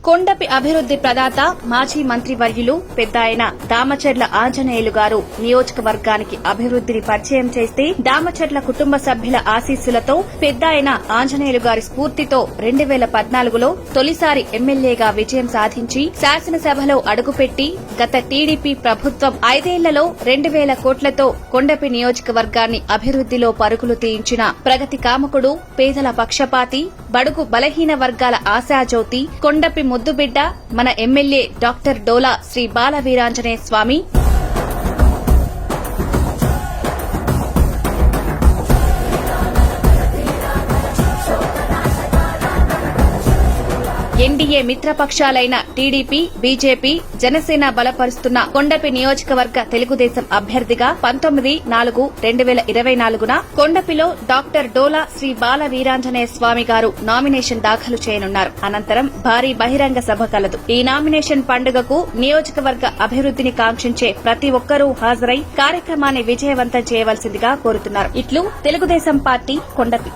కొండపి అభివృద్ది ప్రదాత మాజీ మంత్రివర్యులు పెద్దాయన దామచర్ల ఆంజనేయులు గారు నియోజకవర్గానికి అభివృద్దిని పరిచయం చేస్తే దామచర్ల కుటుంబ సభ్యుల ఆశీస్సులతో పెద్దాయన ఆంజనేయులు గారి స్ఫూర్తితో 2014లో తొలిసారి ఎమ్మెల్యేగా విజయం సాధించి శాసనసభలో అడుగుపెట్టి గత టీడీపీ ప్రభుత్వం 5 ఏళ్లలో 2,000 కోట్లతో కొండపి నియోజకవర్గాన్ని అభివృద్దిలో పరుగులు తీయించిన ప్రగతి కాముకుడు, పేదల పక్షపాతి, బడుగు బలహీన వర్గాల ఆశాజ్యోతి, కొండపి ముద్దుబిడ్డ మన MLA doctor Dola Sri Bala Veeranjaneya Swamy NDA మిత్రపక్షాలైన టీడీపీ, బీజేపీ, జనసేన బలపరుస్తున్న కొండపి నియోజకవర్గ తెలుగుదేశం అభ్యర్థిగా 19/4/2024న కొండపిలో డాక్టర్ డోలా శ్రీ బాల వీరాంజనేయ స్వామి గారు నామినేషన్ దాఖలు చేయనున్నారు. అనంతరం భారీ బహిరంగ సభ కలదు. ఈ నామినేషన్ పండుగకు నియోజకవర్గ అభివృద్దిని కాంక్షించే ప్రతి ఒక్కరూ హాజరై కార్యక్రమాన్ని విజయవంతం చేయవలసిందిగా కోరుతున్నారు. ఇట్లు తెలుగుదేశం పార్టీ కొండపి.